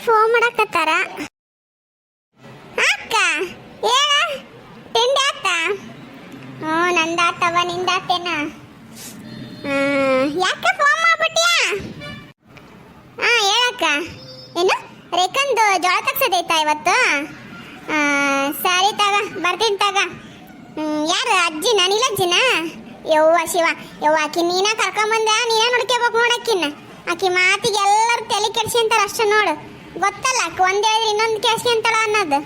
Phone ಮಾಡಕತ್ತಾರ. ಅಕ್ಕ ಹೇಳ, ತಿಂಡಿ ಆತ? ಹ್ಞೂ ನಂದಾತವ, ನಿಂದಾತೇನ? ಯಾಕೆ ಫೋನ್ ಮಾಡ್ಬಿಟ್ಟಿಯಾ? ಹೇಳಕ್ಕ. ಏನು ರೇಖಂದು ಜೋಳ ತಗ್ಸೋದೈತಾ ಇವತ್ತು? ಸರಿ ತಗ, ಬರ್ತೀನಿ ತಗ. ಯಾರು ಅಜ್ಜಿನ? ನೀಲಜ್ಜಿನ? ಯವ್ವ ಶಿವ, ಯವ್ವ ಆಕಿ ನೀನ ಕರ್ಕೊಂಬಂದ, ನೀನ ನೋಡ್ಕೋಬೇಕು ನೋಡಕ್ಕಿನ್ನ. ಆಕಿ ಮಾತಿಗೆ ಎಲ್ಲರೂ ತಲೆ ಕೆಡ್ಸ್ಕೊಂತಾರ ಅಷ್ಟ ನೋಡು. ಗೊತ್ತಲ್ಲ ಆಕಿ ಒಂದ್ ಹೇಳಿದ್ರೆ ಇನ್ನೊಂದು ಕೆಡ್ಸ್ಕೊಂತಾಳ ಅನ್ನೋದು.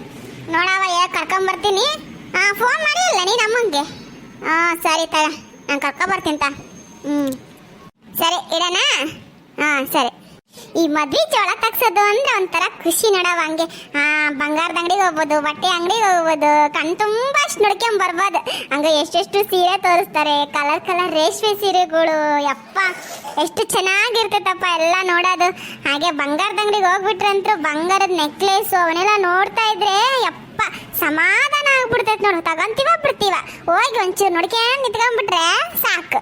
ನೋಡವ ಕರ್ಕೊಂಬರ್ತೀನಿ. ಫೋನ್ ಮಾಡಿಲ್ಲ ನೀನು ಅಮ್ಮಂಗೆ? ಸರಿ ತಗ, ನಾನು ಕರ್ಕೊಂಬರ್ತೀನಿ ತಾ. ಸರಿ ಇಡೋಣ. ಸರಿ. ಈ ಮದ್ವೆ ಜೋಳ ತಗ್ಸೋದು ಅಂದ್ರೆ ಒಂಥರ ಖುಷಿ ನೋಡವ. ಹಂಗೆ ಬಂಗಾರದ ಅಂಗಡಿಗೆ ಹೋಗ್ಬೋದು, ಬಟ್ಟೆ ಅಂಗಡಿಗೆ ಹೋಗ್ಬೋದು, ಕಣ್ ತುಂಬ ಅಷ್ಟು ನೋಡ್ಕೊಂಡ್ ಬರ್ಬೋದು. ಹಂಗೆ ಎಷ್ಟೆಷ್ಟು ಸೀರೆ ತೋರಿಸ್ತಾರೆ, ಕಲರ್ ಕಲರ್ ರೇಷ್ಮೆ ಸೀರೆಗಳು. ಯಪ್ಪ ಎಷ್ಟು ಚೆನ್ನಾಗಿರ್ತೈತಪ್ಪ ಎಲ್ಲ ನೋಡೋದು. ಹಾಗೆ ಬಂಗಾರದ ಅಂಗಡಿಗೆ ಹೋಗ್ಬಿಟ್ರಂತೂ ಬಂಗಾರದ ನೆಕ್ಲೇಸು ಅವನ್ನೆಲ್ಲ ನೋಡ್ತಾ ಇದ್ರೆ ಯಪ್ಪ ಸಮಾಧಾನ ಆಗ್ಬಿಡ್ತೈತೆ ನೋಡು. ತಗೊಂತೀವ ಬಿಡ್ತೀವ, ಹೋಗಿ ಒಂಚೂರು ನೋಡ್ಕೊಂಡು ನಿಂತ್ಕೊಂಡ್ಬಿಟ್ರೆ ಸಾಕು.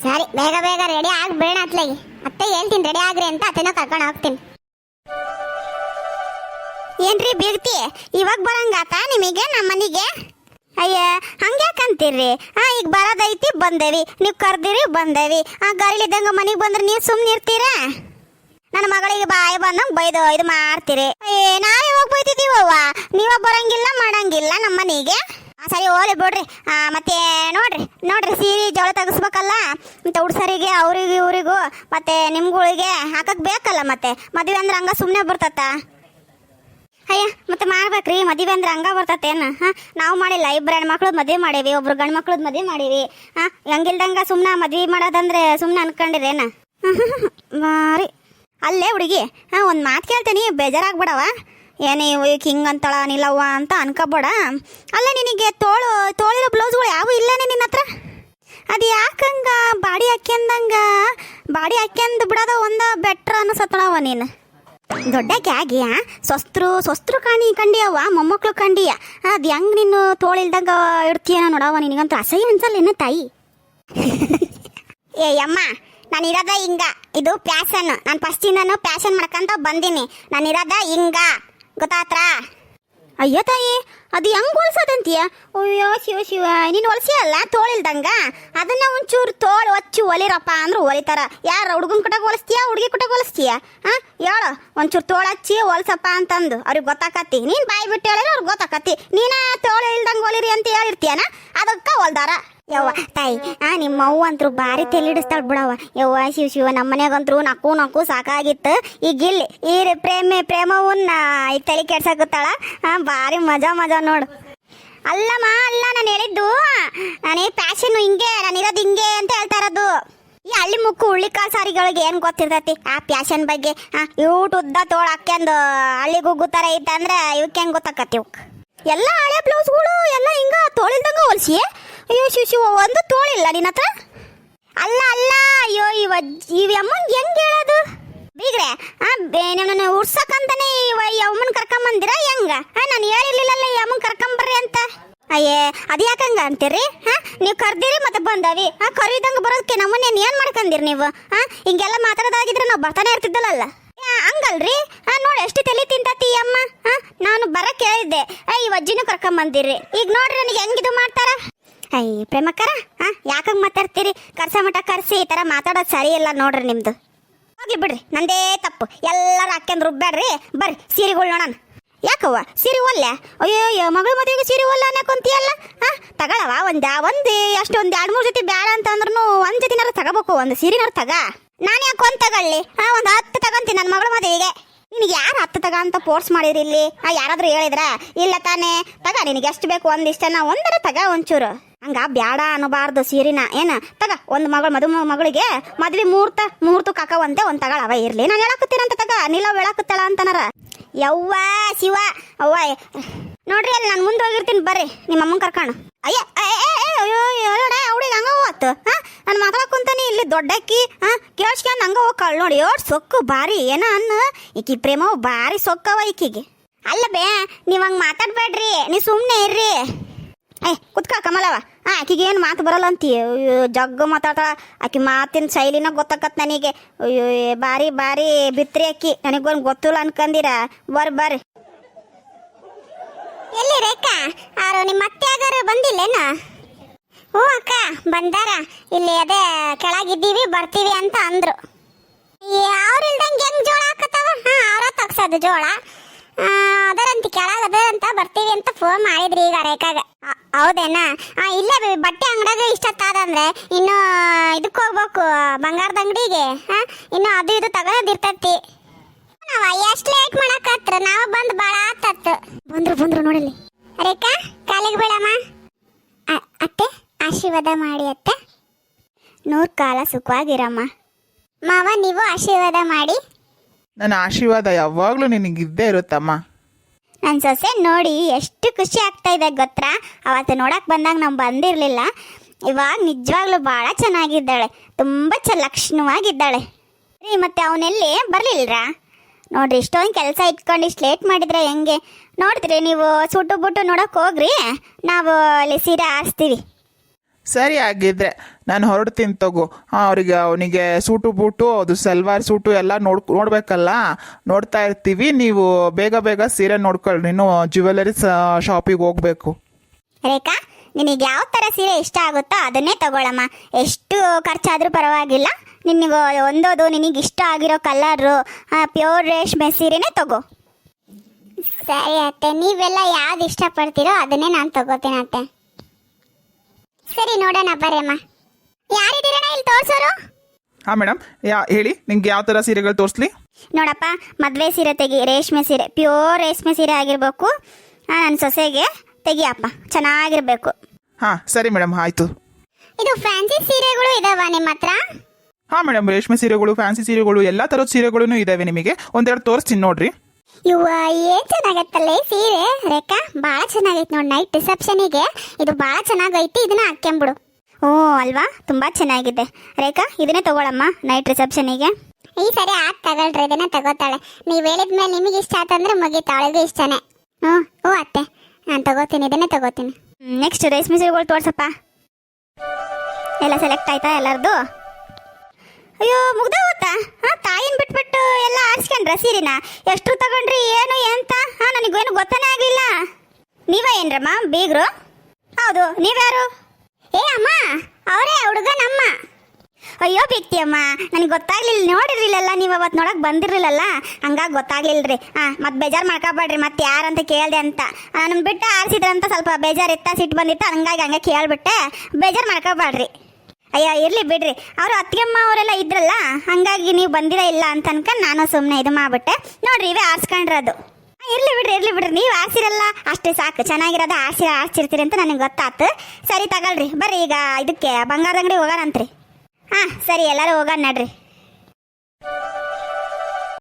ಸರಿ, ಬೇಗ ಬೇಗ ರೆಡಿ ಆಗಿ ಬೇಡ ಅತ್ಲಾಗಿ. ಅತ್ತೆ ಹೇಳ್ತೀನಿ ರೆಡಿ ಆಗ್ರಿ ಅಂತ, ಅತ್ತೆನ ಕರ್ಕೊಂಡು ಹೋಗ್ತೀನಿ. ಏನ್ರಿ ಬೀಗ್ತಿ, ಇವಾಗ ಬರಂಗಾತ ನಿಮಗೆ ನಮ್ಮ ಮನೆಗೆ? ಅಯ್ಯ ಹಂಗ್ಯಾಕಂತೀರ್ರಿ? ಈಗ ಬರೋದೈತಿ ಬಂದೇವಿ, ನೀವು ಕರ್ದಿರಿ ಬಂದೇವಿ. ಗರಿಲಿದ್ದಂಗ ಮನೆಗೆ ಬಂದ್ರೆ ನೀವು ಸುಮ್ಮನೆ ಇರ್ತೀರಾ? ನನ್ನ ಮಗಳಿಗೆ ಬಾಯಿ ಬಂದಂಗೆ ಬೈದು ಇದು ಮಾಡ್ತೀರಿ. ನಾವೇ ಹೋಗಿ ಬೈತಿದ್ದೀವವ್ವ, ನೀವ ಬರಂಗಿಲ್ಲ ಮಾಡಂಗಿಲ್ಲ ನಮ್ಮ ಮನೆಗೆ. ಸರಿ ಹೋಗ್ಲಿ ಬಿಡ್ರಿ. ಮತ್ತೆ ನೋಡ್ರಿ ಸೀರೆ ಜೋಳ ತೆಗಿಸ್ಬೇಕಲ್ಲ, ಮತ್ತೆ ಹುಡ್ಸರಿಗೆ ಅವ್ರಿಗೆ ಇವ್ರಿಗೂ ಮತ್ತೆ ನಿಮ್ಗಳಿಗೆ ಹಾಕಕ್ ಬೇಕಲ್ಲ. ಮತ್ತೆ ಮದುವೆ ಅಂದ್ರೆ ಹಂಗ ಸುಮ್ಮನೆ ಬರ್ತತ್ತ? ಅಯ್ಯ ಮತ್ತೆ ಮಾಡ್ಬೇಕ್ರಿ, ಮದುವೆ ಅಂದ್ರೆ ಹಂಗ ಬರ್ತತೇನು? ನಾವು ಮಾಡಿಲ್ಲ, ಇಬ್ಬರು ಹೆಣ್ಮಕ್ಳು ಮದುವೆ ಮಾಡೀವಿ, ಒಬ್ರು ಗಂಡು ಮಕ್ಳದ್ ಮದುವೆ ಮಾಡೀವಿ. ಹಂಗಿಲ್ದಂಗ ಸುಮ್ಮನೆ ಮದುವೆ ಮಾಡೋದಂದ್ರೆ ಸುಮ್ಮನೆ ಅನ್ಕೊಂಡಿರೇನ? ಮಾರಿ ಅಲ್ಲೇ ಹುಡುಗಿ, ಒಂದು ಮಾತು ಕೇಳ್ತೀನಿ, ಬೇಜಾರಾಗ್ಬಿಡವ. ಏನೇ ಈಗ ಹಿಂಗಂತಳ ನಿಲ್ಲವ್ವ ಅಂತ ಅನ್ಕೋಬೇಡ. ಅಲ್ಲ ನಿನಗೆ ತೋಳಿರೋ ಬ್ಲೌಸ್ಗಳು ಯಾವ ಇಲ್ಲನೇ ನಿನ್ನ ಹತ್ರ? ಅದು ಯಾಕಂಗ ಬಾಡಿ ಹಾಕ್ಯಂದು ಬಿಡೋದ ಒಂದು ಬೆಟ್ರ್ ಅನ್ಸತ್ತಳವ ನೀನು. ದೊಡ್ಡಕ್ಕೆ ಆಗಿ ಸ್ವಸ್ತ್ರು ಕಂಡಿಯವ್ವ, ಮೊಮ್ಮಕ್ಳು ಕಂಡಿಯ. ಅದು ಹೆಂಗೆ ನೀನು ತೋಳಿಲ್ದಾಗ ಇಡ್ತೀಯನ ನೋಡವ, ನಿನಗಂತೂ ಅಸಹ್ಯ ಅನ್ಸಲ್ಲ ಏನು ತಾಯಿ? ಅಮ್ಮ ನಾನು ಇರೋದ ಹಿಂಗ, ಇದು ಪ್ಯಾಷನ್. ನಾನು ಫಸ್ಟಿಂದನೂ ಪ್ಯಾಷನ್ ಮಾಡ್ಕೊಂತ ಬಂದೀನಿ. ನಾನು ಇರೋದ ಹಿಂಗ, ಗೊತ್ತಾತ್ರ? ಅಯ್ಯೋ ತಾಯಿ, ಅದು ಹೆಂಗೆ ಹೊಲ್ಸೋದಂತೀಯ? ಅಯ್ಯೋ ಶಿವ, ನೀನು ಹೊಲ್ಸಿಯಲ್ಲ ತೋಳಿಲ್ದಂಗ, ಅದನ್ನ ಒಂಚೂರು ತೋಳು ಹೊಚ್ಚಿ ಹೊಲಿರಪ್ಪ ಅಂದ್ರೆ ಹೊಲಿತಾರ. ಯಾರು ಹುಡುಗನ ಕುಟಕ್ಕೆ ಹೊಲಿಸ್ತೀಯ, ಹುಡುಗಿ ಕುಟಕ್ಕೆ ಹೊಲಿಸ್ತೀಯ? ಹೇಳು, ಒಂಚೂರು ತೋಳು ಹಚ್ಚಿ ಹೊಲ್ಸಪ್ಪ ಅಂತಂದು ಅವ್ರಿಗೆ ಗೊತ್ತಾಕತ್ತಿ. ನೀನು ಬಾಯಿ ಬಿಟ್ಟು ಹೇಳಿದ್ರೆ ಅವ್ರಿಗೆ ಗೊತ್ತಾಕತ್ತಿ. ನೀನ ತೋಳು ಇಲ್ದಂಗೆ ಹೊಲಿರಿ ಅಂತ ಹೇಳಿರ್ತೀಯನ, ಅದಕ್ಕೆ ಹೊಲ್ದಾರ. ಯವ್ವ ತಾಯಿ, ನಿಮ್ಮ ಅವ್ವ ಅಂತರೂ ಭಾರಿ ತೆಲಿಡಿಸ್ತಾಳ ಬಿಡವ. ಯವ್ವ ಶಿವ, ನಮ್ಮ ಮನ್ಯಾಗಂತರೂ ನಕ್ಕು ಸಾಕಾಗಿತ್ತು. ಈಗ ಇಲ್ಲಿ ಈ ಪ್ರೇಮವನ್ನ ಈಗ ತಲೆ ಕೆಡ್ಸಾಕತ್ತಾಳ. ಭಾರಿ ಮಜಾ ನೋಡು. ಅಲ್ಲ ನಾನು ಹೇಳಿದ್ದು, ನಾನೇ ಪ್ಯಾಷನ್ ಹಿಂಗೆ, ನಾನು ಇರೋದು ಹಿಂಗೆ ಅಂತ ಹೇಳ್ತಾ ಇರೋದು. ಈ ಹಳ್ಳಿ ಮುಕ್ಕು ಹುಳ್ಳಿಕಾಳು ಸಾರಿಗಳಿಗೆ ಏನು ಗೊತ್ತಿರ್ತೈತಿ ಆ ಪ್ಯಾಷನ್ ಬಗ್ಗೆ? ಇವ್ಟು ಉದ್ದ ತೋಳು ಹಾಕ್ಯಂದು ಹಳ್ಳಿಗೆ ಹೋಗುತ್ತಾರೆ ಐತಂದ್ರೆ ಇವಕ್ಕೆ ಹೆಂಗೆ ಗೊತ್ತಾಕತಿ? ಇವಕ್ಕೆ ಎಲ್ಲ ಹಳೆ ಬ್ಲೌಸ್ಗಳು ಎಲ್ಲ ಹಿಂಗ ತೋಳಿಲ್ದಂಗ ಹೊಲ್ಸಿ. ಅಯ್ಯೋ ಶಿವ, ಒಂದು ತೋಳಿಲ್ಲ ನಿನ್ನ ಹತ್ರ? ಅಲ್ಲ ಅಯ್ಯೋ ಇವ ಅಮ್ಮಂಗೆ ಹೆಂಗೆ ಹೇಳೋದು? ಬೀಗ್ರೆ ನಮ್ಮನ್ನ ಉಡ್ಸಕ್ಕಂತಾನೆ ಈ ಅಮ್ಮನ ಕರ್ಕೊಂಬಂದಿರ ಹೆಂಗ? ನಾನು ಹೇಳಿರ್ಲಿಲ್ಲಲ್ಲ ಈ ಅಮ್ಮನ ಕರ್ಕೊಂಬರ್ರಿ ಅಂತ. ಅಯ್ಯೇ ಅದು ಯಾಕಂಗ ಅಂತೀರಿ? ನೀವು ಕರ್ದಿರಿ ಮತ್ತೆ ಬಂದವಿ. ಕರೀದಂಗೆ ಬರೋದಕ್ಕೆ ನಮ್ಮನ್ನೇನು ಏನು ಮಾಡ್ಕೊಂಡಿರಿ ನೀವು? ಹಿಂಗೆಲ್ಲ ಮಾತಾಡೋದಾಗಿದ್ರೆ ನಾವು ಬರ್ತಾನೆ ಇರ್ತಿದ್ದಲ್ಲ. ಹಂಗಲ್ರಿ, ನೋಡಿ ಎಷ್ಟು ತಲೆ ತಿಂತತಿ ಅಮ್ಮ. ನಾನು ಬರಕ್ಕೆ ಹೇಳಿದ್ದೆ, ಈ ಅಜ್ಜಿನೂ ಕರ್ಕೊಂಬಂದಿರಿ. ಈಗ ನೋಡ್ರಿ ನನಗೆ ಹೆಂಗಿದು ಮಾಡ್ತಾರ. ಪ್ರೇಮಕ್ಕರ ಯಾಕಂಗೆ ಮಾತಾಡ್ತೀರಿ? ಕರ್ಸ ಮಠ ಕರ್ಸಿ ಈ ಥರ ಮಾತಾಡೋದು ಸರಿ ಇಲ್ಲ ನೋಡ್ರಿ ನಿಮ್ದು. ಹೋಗ್ಲಿ ಬಿಡ್ರಿ, ನಂದೇ ತಪ್ಪು. ಎಲ್ಲರೂ ಹಾಕ್ಯಂದು ರುಬ್ಬೇಡ್ರಿ. ಬರ್ರಿ ಸೀರೆಗಳು ನೋಡೋಣ. ಯಾಕವ್ವ ಸೀರೆ ಒಲ್ಲೆ? ಅಯ್ಯೋ ಮಗಳ ಮದುವೆಗೆ ಸೀರೆ ಒಲ್ಲ ಅನ್ನಕೊಂತೀಯಲ್ಲ. ತಗೊಳವ ಒಂದು ಎಷ್ಟು ಒಂದು 2-3 ಜೊತೆ ಬೇಡ ಅಂತಂದ್ರೂ ಒಂದು ಜೊತೆನಾರು ತಗೋಬೇಕು, ಒಂದು ಸೀರೆನಾರು ತಗ. ನಾನು ಯಾಕೆ ಒಂದು ತಗೊಳ್ಳಿ? ಒಂದು 10 ತಗೊಂತೀನಿ ನನ್ನ ಮಗಳ ಮದುವೆಗೆ. ನಿನಗೆ ಯಾರು 10 ತಗ ಅಂತ ಫೋರ್ಸ್ ಮಾಡಿರಿ ಇಲ್ಲಿ? ಯಾರಾದರೂ ಹೇಳಿದ್ರ? ಇಲ್ಲ ತಾನೇ, ತಗ ನಿನಗೆ ಎಷ್ಟು ಬೇಕು ಒಂದಿಷ್ಟನ ಒಂದರ ತಗ ಒಂಚೂರು. ಹಂಗ ಬ್ಯಾಡ ಅನ್ನಬಾರ್ದು ಸೀರಿನ. ಏನ ತಗ ಒಂದು ಮಗಳಿಗೆ ಮದ್ವೆ ಮುಹೂರ್ತ ಕಾಕವಂತೆ ಒಂದು ತಗೊಳವ ಇರ್ಲಿ. ನಾನು ಹೇಳಾಕತ್ತೀನಂತ ತಗ, ನೀಲ ಹೇಳಾಕತ್ತಾಳ ಅಂತನಾರ. ಯವ್ವ ಶಿವ ಅವ್ವ, ನೋಡ್ರಿ ಅಲ್ಲಿ ನಾನು ಮುಂದೆ ಹೋಗಿರ್ತೀನಿ, ಬರ್ರಿ ನಿಮ್ಮ ಅಮ್ಮನ ಕರ್ಕೊಂಡು. ಅಯ್ಯ ಅವಳಿಗೆ ಹಂಗ ಹೋತು. ನಾನು ಮಾತಾಡ್ಕೊಂತಾನೆ ಇಲ್ಲಿ ದೊಡ್ಡಕ್ಕಿ ಕೇಳ್ಸ್ಕೊಂಡು ಹಂಗ ಹೋಗ್ಕಳು ನೋಡಿ. ಸೊಕ್ಕು ಭಾರಿ ಏನ ಅನ್ನ ಈಕಿ ಪ್ರೇಮ ಭಾರಿ ಸೊಕ್ಕವ ಈಕಿಗೆ. ಅಲ್ಲ ಬೇ, ನೀವು ಹಂಗೆ ಮಾತಾಡ್ಬೇಡ್ರಿ, ನೀವು ಸುಮ್ಮನೆ ಇರ್ರಿ. ಕುತ್ಕ ಕಮಲವ, ಆಕಿಗೆ ಏನು ಮಾತು ಬರಲ್ಲ ಅಂತೀಯ? ಅಯ್ಯೋ ಜಗ್ಗ ಮಾತಾಡ್ತಾಳ. ಆಕಿ ಮಾತಿನ ಶೈಲಿನ ಗೊತ್ತಾಕತ್ ನನಗೆ. ಅಯ್ಯೋ ಬಾರಿ ಬಾರಿ ಬಿತ್ರಿ ಅಕ್ಕಿ, ನನಗೊಂದು ಗೊತ್ತಿಲ್ಲ ಅನ್ಕಂದಿರ. ಬರ್ರಿ. ಎಲ್ಲಿ ರೇಖಾ? ಯಾರು ನಿಮ್ಮ ಅತ್ತೆ ಆಗಾರು ಬಂದಿಲ್ಲೇನ? ಹ್ಞೂ ಅಕ್ಕ ಬಂದಾರ. ಇಲ್ಲಿ ಅದೇ ಕೆಳಗಿದ್ದೀವಿ ಬರ್ತೀವಿ ಅಂತ ಅಂದ್ರು. ಅವ್ರು ಇಲ್ದಂಗೆ ಹೆಂಗ್ ಜೋಳ ಹಾಕತ್ತಾವ? ಅವ್ರ ತಗ್ಸೋದು ಜೋಳ. ಅದರಂತ ಕೆಳಗದಂತ ಬರ್ತೀವಿ ಅಂತ ಫೋನ್ ಮಾಡಿದ್ರಿ ಈಗ ರೇಖಾಗ. ಹೌದೇನಾ? ಇಲ್ಲೇ ಬಟ್ಟೆ ಅಂಗಡಿಯಾಗ ಇಷ್ಟತ್ತಾದಂದ್ರೆ ಇನ್ನು ಇದಕ್ಕೆ ಹೋಗ್ಬೇಕು, ಬಂಗಾರದ ಅಂಗಡಿಗೆ. ಇನ್ನು ಅದು ಇದು ತಗೋದಿರ್ತೈತಿ. ನಾವ ಎಷ್ಟು ಲೇಟ್ ಮಾಡಕತ್ರ, ನಾವು ಬಂದು ಭಾಳ ಆತತ್ತು. ಬಂದ್ರು ನೋಡಲಿ. ರೇಖಾ ಕಾಲಿಗೆ ಬೀಳಮ್ಮ. ಅತ್ತೆ ಆಶೀರ್ವಾದ ಮಾಡಿ ಅತ್ತೆ. 100 ಕಾಲ ಸುಖವಾಗಿರಮ್ಮ. ಮಾವ ನೀವು ಆಶೀರ್ವಾದ ಮಾಡಿ. ನನ್ನ ಆಶೀರ್ವಾದ ಯಾವಾಗಲೂ ನಿನಗಿದ್ದೇ ಇರುತ್ತಮ್ಮ. ನನ್ನ ಸೊಸೆ ನೋಡಿ ಎಷ್ಟು ಖುಷಿ ಆಗ್ತಾ ಇದೆ ಗೊತ್ತಾ? ಅವತ್ತು ನೋಡಕ್ಕೆ ಬಂದಾಗ ನಾವು ಬಂದಿರಲಿಲ್ಲ. ಇವಾಗ ನಿಜವಾಗ್ಲೂ ಭಾಳ ಚೆನ್ನಾಗಿದ್ದಾಳೆ, ತುಂಬ ಲಕ್ಷಣವಾಗಿದ್ದಾಳೆ ರೀ. ಮತ್ತೆ ಅವನೆಲ್ಲಿ ಬರಲಿಲ್ಲರಾ? ನೋಡ್ರಿ ಇಷ್ಟೊಂದು ಕೆಲಸ ಇಟ್ಕೊಂಡು ಇಷ್ಟು ಲೇಟ್ ಮಾಡಿದ್ರೆ ಹೆಂಗೆ? ನೋಡಿದ್ರಿ ನೀವು ಸೂಟು ಬುಟ್ಟು ನೋಡೋಕೆ ಹೋಗ್ರಿ, ನಾವು ಅಲ್ಲಿ ಸೀರೆ ಆರಿಸ್ತೀವಿ. ಸರಿ ಆಗಿದ್ರೆ ನಾನು ಹೊರಡ್ತೀನಿ ತಗೋ. ಅವನಿಗೆ ಸೂಟು ಬೂಟು ಅದು ಸಲ್ವಾರ್ ಸೂಟು ಎಲ್ಲ ನೋಡ್ಬೇಕಲ್ಲ, ನೋಡ್ತಾ ಇರ್ತೀವಿ. ನೀವು ಬೇಗ ಬೇಗ ಸೀರೆ ನೋಡ್ಕೊಳ್ಳಿ, ನೀನು ಜ್ಯುವೆಲರಿ ಶಾಪಿಗೆ ಹೋಗ್ಬೇಕು. ರೇಖಾ ನಿನಗೆ ಯಾವ ಥರ ಸೀರೆ ಇಷ್ಟ ಆಗುತ್ತೋ ಅದನ್ನೇ ತಗೊಳಮ್ಮ. ಎಷ್ಟು ಖರ್ಚಾದರೂ ಪರವಾಗಿಲ್ಲ. ನಿನಗೆ ಒಂದೋದು ನಿನಗೆ ಇಷ್ಟ ಆಗಿರೋ ಕಲರು ಪ್ಯೂರ್ ರೇಷ್ಮೆ ಸೀರೆನೇ ತಗೋ. ಸರಿ ಅತ್ತೆ, ನೀವೆಲ್ಲ ಯಾವ್ದು ಇಷ್ಟಪಡ್ತೀರೋ ಅದನ್ನೇ ನಾನು ತಗೋತೀನಿ ಅತ್ತೆ. ಸರಿ ನೋಡೋಣ ಬರ್ರಮ್ಮ. ಯಾರಿದ್ದೀರಣ್ಣ ಇಲ್ಲಿ ತೋರ್ಸೋರು? ಹಾಂ ಮೇಡಮ್, ಹೇಳಿ ನಿಮ್ಗೆ ಯಾವ ಥರ ಸೀರೆಗಳು ತೋರಿಸ್ಲಿ? ನೋಡಪ್ಪ, ಮದುವೆ ಸೀರೆ ತೆಗಿ, ರೇಷ್ಮೆ ಸೀರೆ, ಪ್ಯೂರ್ ರೇಷ್ಮೆ ಸೀರೆ ಆಗಿರಬೇಕು. ನನ್ನ ಸೊಸೆಗೆ ತೆಗಿಯಪ್ಪ, ಚೆನ್ನಾಗಿರ್ಬೇಕು. ಹಾಂ ಸರಿ ಮೇಡಮ್, ಆಯಿತು. ಇದು ಫ್ಯಾನ್ಸಿ ಸೀರೆಗಳು ಇದಾವ ನಿಮ್ಮ ಹತ್ರ? ಹಾಂ ಮೇಡಮ್, ರೇಷ್ಮೆ ಸೀರೆಗಳು, ಫ್ಯಾನ್ಸಿ ಸೀರೆಗಳು, ಎಲ್ಲ ಥರದ ಸೀರೆಗಳೂ ಇದ್ದಾವೆ. ನಿಮಗೆ ಒಂದೆರಡು ತೋರಿಸ್ತೀನಿ ನೋಡ್ರಿ. ಇವ ಏನ್ ಚೆನ್ನಾಗತ್ತಲ್ಲ ಸೀರೆ ರೇಖಾ, ಭಾಳ ಚೆನ್ನಾಗೈತೆ ನೋಡಿ. ನೈಟ್ ರಿಸೆಪ್ಷನಿಗೆ ಇದು ಭಾಳ ಚೆನ್ನಾಗೈತಿ, ಇದನ್ನ ಹಾಕ್ಕೊಂಬಿಡು. ಓ ಅಲ್ವಾ, ತುಂಬಾ ಚೆನ್ನಾಗಿದೆ ರೇಖಾ, ಇದನ್ನೇ ತಗೊಳಮ್ಮ ನೈಟ್ ರಿಸೆಪ್ಷನಿಗೆ. ಈ ಸರಿ ಆತ್ ತಗೊಳ್ರಿ, ಇದನ್ನೇ ತಗೋತಾಳೆ. ನೀವು ಹೇಳಿದ್ಮೇಲೆ ನಿಮಗೆ ಇಷ್ಟ ಆತಂದ್ರೆ ಮುಗೀತು, ಅವಳಿಗೂ ಇಷ್ಟನೇ. ಹ್ಞೂ ಅತ್ತೆ, ನಾನು ತಗೋತೀನಿ, ಇದನ್ನೇ ತಗೋತೀನಿ. ನೆಕ್ಸ್ಟ್ ರೇಷ್ಮೆ ಸೀರೆಗಳು ತೋರ್ಸಪ್ಪ. ಎಲ್ಲ ಸೆಲೆಕ್ಟ್ ಆಯ್ತಾ ಎಲ್ಲರದು? ಅಯ್ಯೋ ಮುಗ್ದ ಹೋತಾ? ತಾಯಿನ ಬಿಟ್ಬಿಟ್ಟು ಎಲ್ಲ ಆರಿಸ್ಕೊಂಡ್ರ ಸೀರಿನ? ಎಷ್ಟು ತಗೊಂಡ್ರಿ ಏನು ಅಂತ? ನನಗೇನು ಗೊತ್ತಾನೇ ಆಗಲಿಲ್ಲ. ನೀವ ಏನ್ರಮ್ಮ ಬೀಗ್ರು? ಹೌದು, ನೀವ್ಯಾರು? ಏ ಅಮ್ಮ, ಅವರೇ ಹುಡುಗ ನಮ್ಮ. ಅಯ್ಯೋ ಬಿಕ್ತಿ ಅಮ್ಮ, ನನಗೆ ಗೊತ್ತಾಗ್ಲಿಲ್ಲ, ನೋಡಿರ್ಲಿಲ್ಲಲ್ಲ ನೀವು ಅವತ್ತು ನೋಡಕ್ ಬಂದಿರ್ಲಿಲ್ಲಲ್ಲ, ಹಂಗಾಗಿ ಗೊತ್ತಾಗ್ಲಿಲ್ರಿ. ಮತ್ತೆ ಬೇಜಾರು ಮಾಡ್ಕೊಬೇಡ್ರಿ, ಮತ್ತೆ ಯಾರಂತ ಕೇಳಿದೆ ಅಂತ. ನನ್ನ ಬಿಟ್ಟು ಆರಿಸಿದ್ರಂತ ಸ್ವಲ್ಪ ಬೇಜಾರಿತ್ತ, ಸಿಟ್ಟು ಬಂದಿತ್ತು, ಹಂಗಾಗಿ ಹಂಗೆ ಕೇಳ್ಬಿಟ್ಟೆ. ಬೇಜಾರು ಮಾಡ್ಕೊಬೇಡ್ರಿ. ಅಯ್ಯೋ ಇರ್ಲಿ ಬಿಡ್ರಿ, ಅವರು ಅತ್ತಿಗೆಮ್ಮ ಅವರೆಲ್ಲ ಇದ್ರಲ್ಲ, ಹಂಗಾಗಿ ನೀವು ಬಂದಿರ ಇಲ್ಲ ಅಂತ ಅನ್ಕೊಂಡು ನಾನು ಸುಮ್ಮನೆ ಇದು ಮಾಡ್ಬಿಟ್ಟೆ. ನೋಡ್ರಿ ಇವೇ ಆರಿಸ್ಕೊಂಡ್ರದು. ಇರ್ಲಿ ಬಿಡ್ರಿ, ನೀವು ಆರಿಸಿರಲ್ಲ ಅಷ್ಟೇ ಸಾಕು, ಚೆನ್ನಾಗಿರೋದು ಆರಿಸಿರ್ತೀರಿ ಅಂತ ನನಗೆ ಗೊತ್ತಾಯ್ತು. ಸರಿ ತಗೊಳ್ರಿ, ಬರ್ರಿ ಈಗ ಇದಕ್ಕೆ ಬಂಗಾರದ ಅಂಗಡಿ ಹೋಗೋಣಂತ್ರಿ. ಸರಿ ಎಲ್ಲರೂ ಹೋಗೋಣ ನಡ್ರಿ.